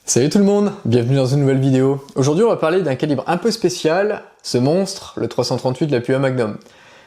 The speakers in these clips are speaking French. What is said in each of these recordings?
Salut tout le monde, bienvenue dans une nouvelle vidéo. Aujourd'hui on va parler d'un calibre un peu spécial, ce monstre, le 338 de la PUA Magnum.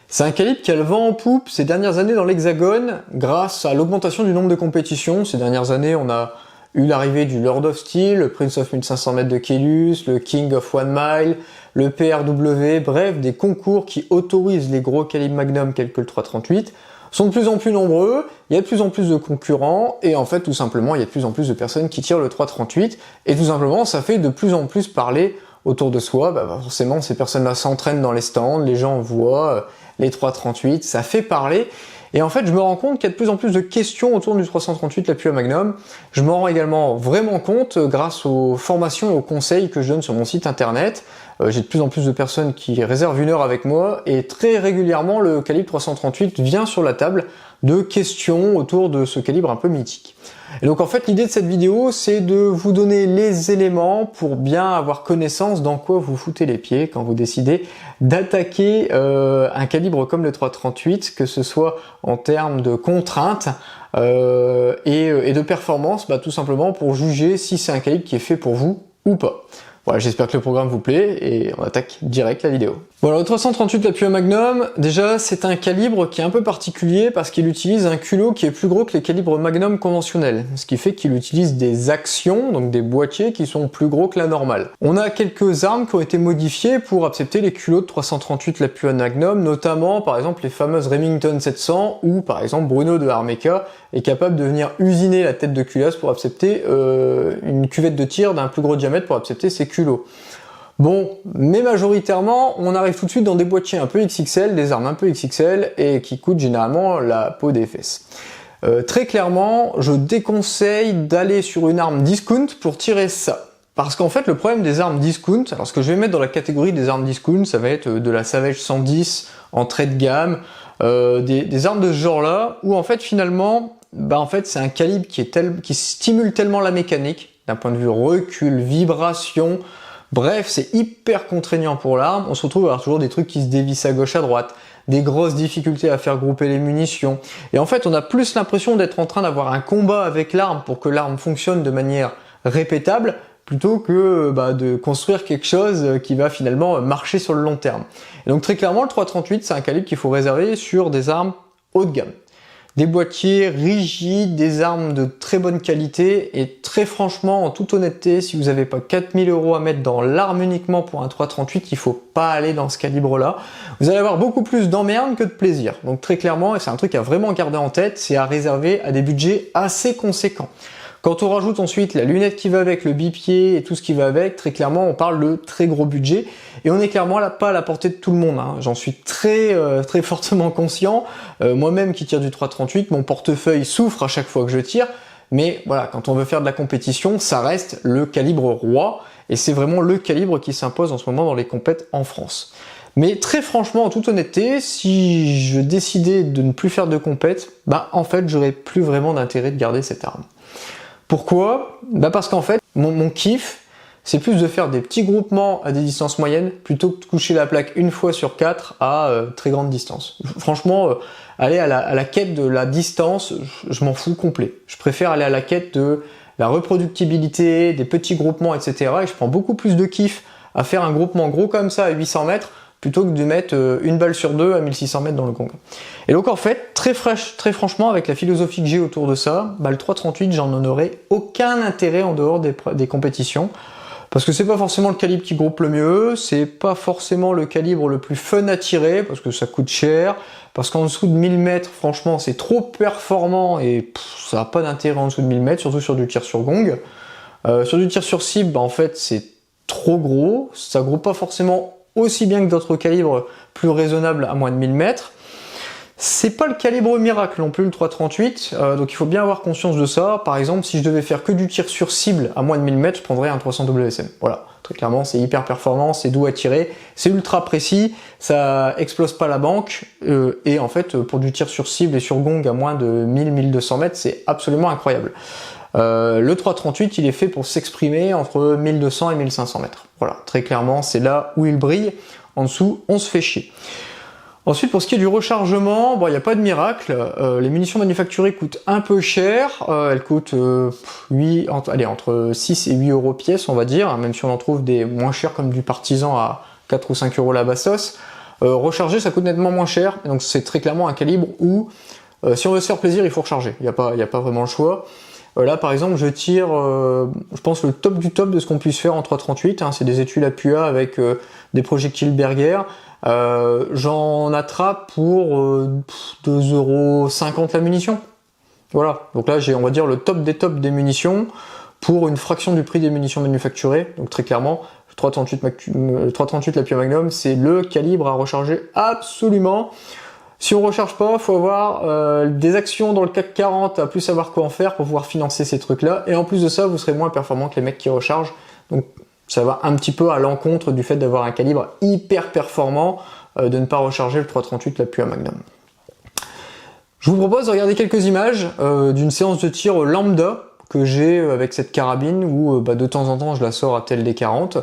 C'est un calibre qui a le vent en poupe ces dernières années dans l'Hexagone grâce à l'augmentation du nombre de compétitions. Ces dernières années on a eu l'arrivée du Lord of Steel, le Prince of 1500 mètres de Keylus, le King of One Mile, le PRW, bref des concours qui autorisent les gros calibres Magnum tels que le 338 sont de plus en plus nombreux, il y a de plus en plus de concurrents, et en fait tout simplement il y a de plus en plus de personnes qui tirent le 338, et tout simplement ça fait de plus en plus parler autour de soi. Forcément ces personnes-là s'entraînent dans les stands, les gens voient les 338, ça fait parler, et en fait je me rends compte qu'il y a de plus en plus de questions autour du 338 la PUA Magnum. Je m'en rends également vraiment compte grâce aux formations et aux conseils que je donne sur mon site internet. J'ai de plus en plus de personnes qui réservent une heure avec moi, et très régulièrement le calibre 338 vient sur la table de questions autour de ce calibre un peu mythique. Et donc en fait l'idée de cette vidéo c'est de vous donner les éléments pour bien avoir connaissance dans quoi vous foutez les pieds quand vous décidez d'attaquer un calibre comme le 338, que ce soit en termes de contraintes et de performance, tout simplement pour juger si c'est un calibre qui est fait pour vous ou pas. Voilà, j'espère que le programme vous plaît et on attaque direct la vidéo. Voilà, le 338 la PUA Magnum, déjà c'est un calibre qui est un peu particulier parce qu'il utilise un culot qui est plus gros que les calibres Magnum conventionnels, ce qui fait qu'il utilise des actions, donc des boîtiers qui sont plus gros que la normale. On a quelques armes qui ont été modifiées pour accepter les culots de 338 la PUA Magnum, notamment par exemple les fameuses Remington 700 ou par exemple Bruno de Armeca est capable de venir usiner la tête de culasse pour accepter une cuvette de tir d'un plus gros diamètre pour accepter ses culots. Bon, mais majoritairement, on arrive tout de suite dans des boîtiers un peu XXL, des armes un peu XXL, et qui coûtent généralement la peau des fesses. Très clairement, je déconseille d'aller sur une arme discount pour tirer ça. Parce qu'en fait, le problème des armes discount, alors ce que je vais mettre dans la catégorie des armes discount, ça va être de la Savage 110 en trait de gamme, des armes de ce genre-là, où en fait, finalement, c'est un calibre qui stimule tellement la mécanique, d'un point de vue recul, vibration. Bref, c'est hyper contraignant pour l'arme, on se retrouve à avoir toujours des trucs qui se dévissent à gauche à droite, des grosses difficultés à faire grouper les munitions, et en fait on a plus l'impression d'être en train d'avoir un combat avec l'arme pour que l'arme fonctionne de manière répétable, plutôt que de construire quelque chose qui va finalement marcher sur le long terme. Et donc très clairement le 338 c'est un calibre qu'il faut réserver sur des armes haut de gamme. Des boîtiers rigides, des armes de très bonne qualité, et très franchement, en toute honnêteté, si vous n'avez pas 4000 € à mettre dans l'arme uniquement pour un 338, il faut pas aller dans ce calibre-là. Vous allez avoir beaucoup plus d'emmerde que de plaisir. Donc très clairement, et c'est un truc à vraiment garder en tête, c'est à réserver à des budgets assez conséquents. Quand on rajoute ensuite la lunette qui va avec, le bipied et tout ce qui va avec, très clairement on parle de très gros budget, et on est clairement là pas à la portée de tout le monde, hein. J'en suis très fortement conscient. Moi-même qui tire du 338, mon portefeuille souffre à chaque fois que je tire, mais voilà, quand on veut faire de la compétition, ça reste le calibre roi, et c'est vraiment le calibre qui s'impose en ce moment dans les compètes en France. Mais très franchement, en toute honnêteté, si je décidais de ne plus faire de compète, en fait j'aurais plus vraiment d'intérêt de garder cette arme. Pourquoi? Parce qu'en fait, mon kiff, c'est plus de faire des petits groupements à des distances moyennes, plutôt que de coucher la plaque une fois sur 4 à très grande distance. Franchement, aller à la quête de la distance, je m'en fous complet. Je préfère aller à la quête de la reproductibilité, des petits groupements, etc. Et je prends beaucoup plus de kiff à faire un groupement gros comme ça à 800 mètres, plutôt que de mettre une balle sur deux à 1600 mètres dans le gong. Et donc en fait, très franchement, avec la philosophie que j'ai autour de ça, le 338, j'en aurais aucun intérêt en dehors des compétitions, parce que c'est pas forcément le calibre qui groupe le mieux, c'est pas forcément le calibre le plus fun à tirer, parce que ça coûte cher, parce qu'en dessous de 1000 mètres, franchement, c'est trop performant, et ça n'a pas d'intérêt en dessous de 1000 mètres, surtout sur du tir sur gong. Sur du tir sur cible, en fait, c'est trop gros, ça groupe pas forcément aussi bien que d'autres calibres plus raisonnables à moins de 1000 mètres. C'est pas le calibre miracle non plus le 338, donc il faut bien avoir conscience de ça. Par exemple, si je devais faire que du tir sur cible à moins de 1000 mètres, je prendrais un 300 WSM. Voilà, très clairement, c'est hyper performant, c'est doux à tirer, c'est ultra précis, ça explose pas la banque, et en fait, pour du tir sur cible et sur gong à moins de 1000-1200 mètres, c'est absolument incroyable. Le 338, il est fait pour s'exprimer entre 1200 et 1500 mètres. Voilà, très clairement, c'est là où il brille. En dessous, on se fait chier. Ensuite, pour ce qui est du rechargement, bon, il n'y a pas de miracle. Les munitions manufacturées coûtent un peu cher. Elles coûtent entre 6 et 8 euros pièce, on va dire, même si on en trouve des moins chers comme du Partisan à 4 ou 5 euros la bastos. Recharger, ça coûte nettement moins cher. Donc c'est très clairement un calibre où, si on veut se faire plaisir, il faut recharger. Il n'y a pas vraiment le choix. Là, par exemple, je tire, je pense, le top du top de ce qu'on puisse faire en 3.38. Hein, c'est des étuis Lapua avec des projectiles Berger. J'en attrape pour 2,50 € la munition. Voilà, donc là j'ai, on va dire, le top des munitions pour une fraction du prix des munitions manufacturées. Donc très clairement, le 3.38 Lapua Magnum, c'est le calibre à recharger absolument. Si on recharge pas, faut avoir des actions dans le CAC 40 à plus savoir quoi en faire pour pouvoir financer ces trucs-là. Et en plus de ça, vous serez moins performant que les mecs qui rechargent. Donc ça va un petit peu à l'encontre du fait d'avoir un calibre hyper performant, de ne pas recharger le 3.38 Lapua Magnum. Je vous propose de regarder quelques images d'une séance de tir lambda que j'ai avec cette carabine où de temps en temps je la sors à tel des 40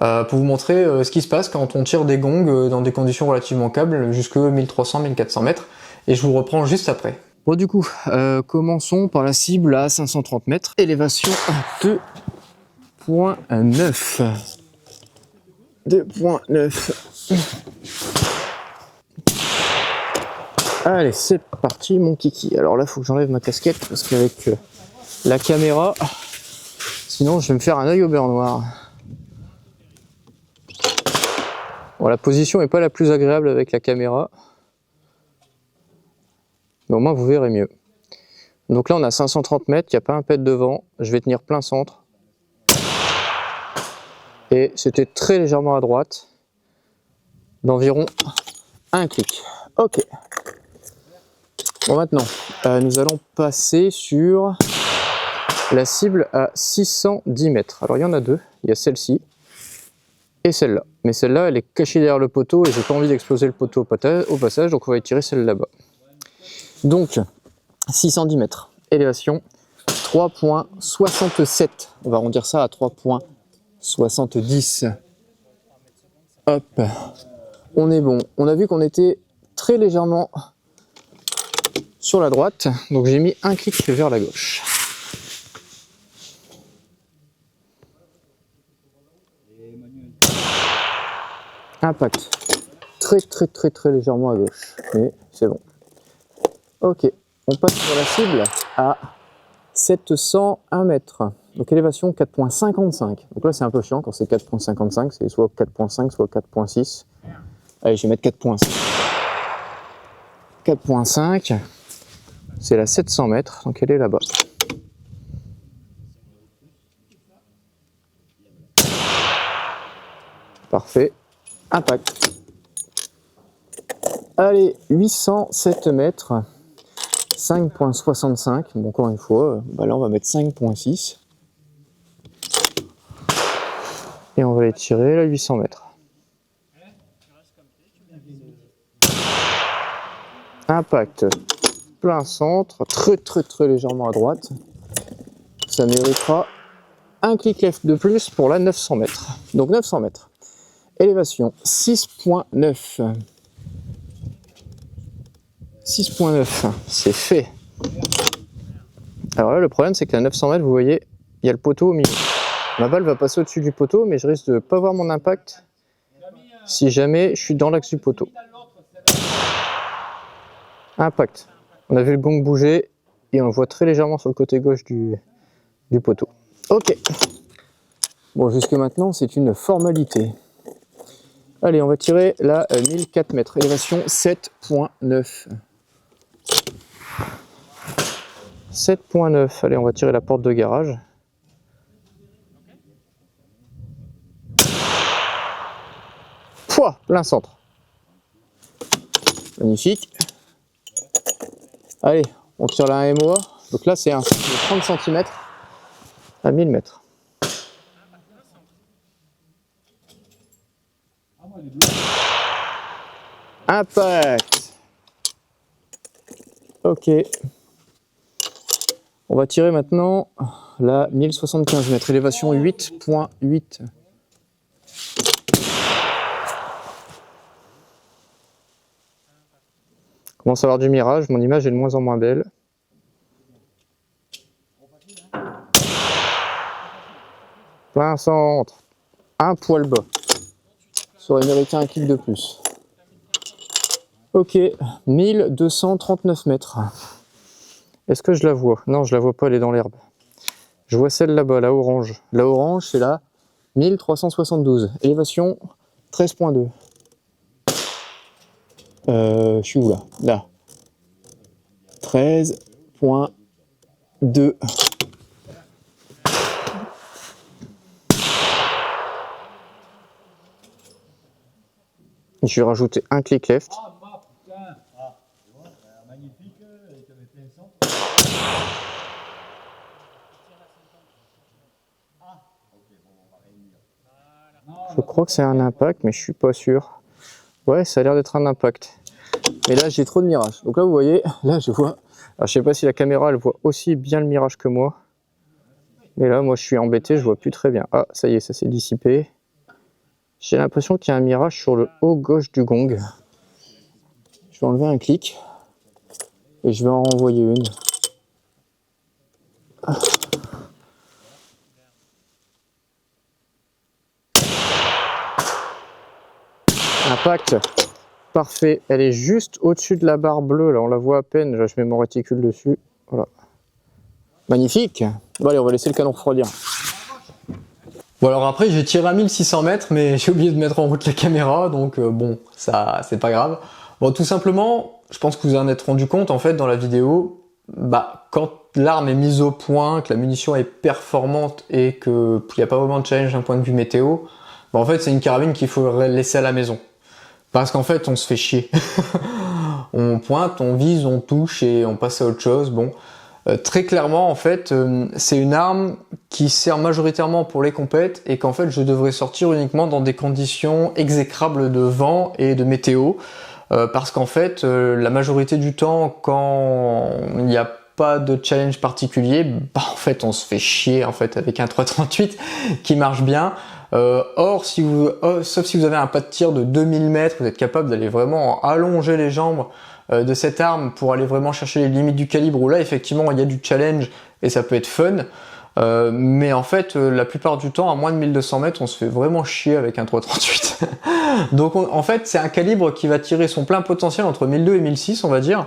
pour vous montrer ce qui se passe quand on tire des gongs dans des conditions relativement câbles jusque 1300-1400 mètres, et je vous reprends juste après. Bon, du coup, commençons par la cible à 530 mètres, élévation 2.9. 2.9. Allez, c'est parti mon kiki. Alors là, il faut que j'enlève ma casquette parce qu'avec la caméra, sinon je vais me faire un œil au beurre noir. Bon, la position n'est pas la plus agréable avec la caméra, mais au moins vous verrez mieux. Donc là, on a 530 mètres, il n'y a pas un pet devant, je vais tenir plein centre. Et c'était très légèrement à droite, d'environ un clic. Ok. Bon, maintenant, nous allons passer sur la cible à 610 mètres. Alors il y en a deux, il y a celle-ci et celle-là. Mais celle-là, elle est cachée derrière le poteau et j'ai pas envie d'exploser le poteau au passage, donc on va tirer celle là-bas. Donc, 610 mètres, élévation 3.67. On va arrondir ça à 3.70. Hop, on est bon. On a vu qu'on était très légèrement sur la droite, donc j'ai mis un clic vers la gauche. Impact. Très légèrement à gauche. Mais c'est bon. Ok, on passe sur la cible à 701 mètres. Donc élévation 4.55. Donc là c'est un peu chiant quand c'est 4.55, c'est soit 4.5 soit 4.6. Allez, je vais mettre 4.5. 4.5, c'est la 700 mètres, donc elle est là-bas. Parfait. Impact. Allez, 807 mètres. 5.65, bon, encore une fois, là on va mettre 5.6 et on va les tirer là 800 mètres. Impact, plein centre, très légèrement à droite. Ça méritera un clic left de plus pour la 900 mètres. Donc 900 mètres. Élévation 6.9. 6.9, c'est fait. Alors là, le problème, c'est que la 900 mètres, vous voyez, il y a le poteau au milieu. Ma balle va passer au-dessus du poteau, mais je risque de ne pas voir mon impact si jamais je suis dans l'axe du poteau. Impact. On a vu le gong bouger et on le voit très légèrement sur le côté gauche du poteau. Ok. Bon, jusque maintenant, c'est une formalité. Allez, on va tirer la 1004 mètres. Élévation 7.9. 7.9, allez, on va tirer la porte de garage. Pouah, plein centre. Magnifique. Allez, on tire la MOA. Donc là, c'est un centre de 30 cm à 1000 mètres. Impact. Ok. On va tirer maintenant la 1075 mètres, élévation 8.8. . commence à avoir du mirage, mon image est de moins en moins belle. Plein centre, un poil bas. Ça aurait mérité un clic de plus. Ok, 1239 mètres. Est-ce que je la vois? Non, je la vois pas, elle est dans l'herbe. Je vois celle là-bas, la orange. La orange, c'est la 1372. Élévation 13.2. Je suis où là? Là. 13.2. Je vais rajouter un clic left. Je crois que c'est un impact, mais je suis pas sûr. Ouais, ça a l'air d'être un impact. Mais là, j'ai trop de mirage. Donc là, vous voyez, là, je vois. Alors, je sais pas si la caméra, elle voit aussi bien le mirage que moi. Mais là, moi, je suis embêté, je vois plus très bien. Ah, ça y est, ça s'est dissipé. J'ai l'impression qu'il y a un mirage sur le haut gauche du gong. Je vais enlever un clic. Et je vais en renvoyer une. Impact. Parfait. Elle est juste au-dessus de la barre bleue. Là, on la voit à peine. Là, je mets mon réticule dessus. Voilà. Magnifique. Bon, allez, on va laisser le canon refroidir. Bon alors après j'ai tiré à 1600 mètres mais j'ai oublié de mettre en route la caméra donc bon ça c'est pas grave. Bon tout simplement je pense que vous en êtes rendu compte en fait dans la vidéo, bah quand l'arme est mise au point, que la munition est performante et qu'il n'y a pas vraiment de challenge d'un point de vue météo, bah en fait c'est une carabine qu'il faut laisser à la maison. Parce qu'en fait on se fait chier. On pointe, on vise, on touche et on passe à autre chose. Bon. Très clairement, en fait, c'est une arme qui sert majoritairement pour les compètes et qu'en fait, je devrais sortir uniquement dans des conditions exécrables de vent et de météo. Parce qu'en fait, la majorité du temps, quand il n'y a pas de challenge particulier, bah, en fait, on se fait chier en fait avec un 338 qui marche bien. Or, sauf si vous avez un pas de tir de 2000 mètres, vous êtes capable d'aller vraiment allonger les jambes de cette arme pour aller vraiment chercher les limites du calibre où là effectivement il y a du challenge et ça peut être fun, mais en fait la plupart du temps à moins de 1200 mètres on se fait vraiment chier avec un 338. Donc en fait c'est un calibre qui va tirer son plein potentiel entre 1200 et 1006 on va dire,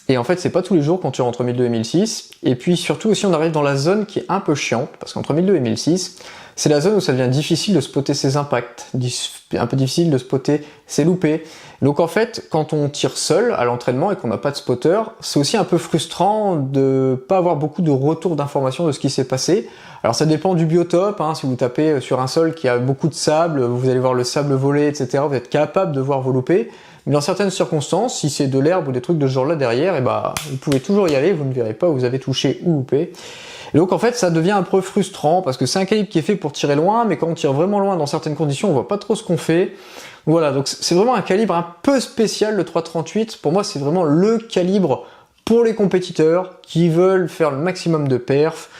et en fait c'est pas tous les jours qu'on tire entre 1200 et 1006, et puis surtout aussi on arrive dans la zone qui est un peu chiante parce qu'entre 1200 et 1006 c'est la zone où ça devient difficile de spotter ses impacts, un peu difficile de spotter ses loupés. Donc en fait, quand on tire seul à l'entraînement et qu'on n'a pas de spotter, c'est aussi un peu frustrant de pas avoir beaucoup de retour d'informations de ce qui s'est passé. Alors ça dépend du biotope, hein. Si vous tapez sur un sol qui a beaucoup de sable, vous allez voir le sable voler, etc. Vous êtes capable de voir vos loupés. Mais dans certaines circonstances, si c'est de l'herbe ou des trucs de ce genre-là derrière, et bah, vous pouvez toujours y aller, vous ne verrez pas où vous avez touché ou loupé. Et donc en fait ça devient un peu frustrant parce que c'est un calibre qui est fait pour tirer loin, mais quand on tire vraiment loin dans certaines conditions on voit pas trop ce qu'on fait. Voilà, donc c'est vraiment un calibre un peu spécial le 338. Pour moi c'est vraiment le calibre pour les compétiteurs qui veulent faire le maximum de perf,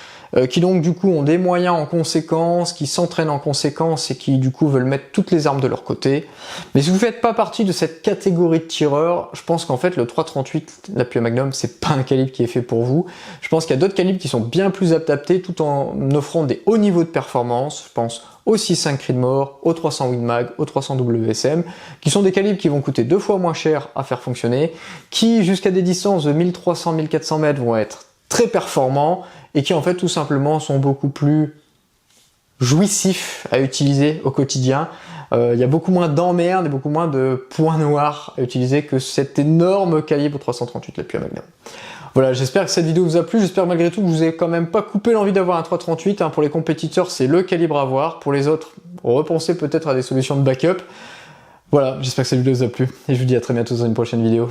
qui donc du coup ont des moyens en conséquence, qui s'entraînent en conséquence et qui du coup veulent mettre toutes les armes de leur côté. Mais si vous faites pas partie de cette catégorie de tireurs, je pense qu'en fait le 338, la Puya Magnum, c'est pas un calibre qui est fait pour vous. Je pense qu'il y a d'autres calibres qui sont bien plus adaptés tout en offrant des hauts niveaux de performance. Je pense au 6.5 Creedmoor, au 300 Win Mag, au 300 WSM, qui sont des calibres qui vont coûter 2 fois moins cher à faire fonctionner, qui jusqu'à des distances de 1300-1400 mètres vont être très performants et qui en fait tout simplement sont beaucoup plus jouissifs à utiliser au quotidien. Il y a beaucoup moins d'emmerdes et beaucoup moins de points noirs à utiliser que cet énorme calibre 338, la Puya Magnum. Voilà, j'espère que cette vidéo vous a plu, j'espère malgré tout que vous avez quand même pas coupé l'envie d'avoir un 338, hein. Pour les compétiteurs, c'est le calibre à avoir, pour les autres, repensez peut-être à des solutions de backup. Voilà, j'espère que cette vidéo vous a plu, et je vous dis à très bientôt dans une prochaine vidéo.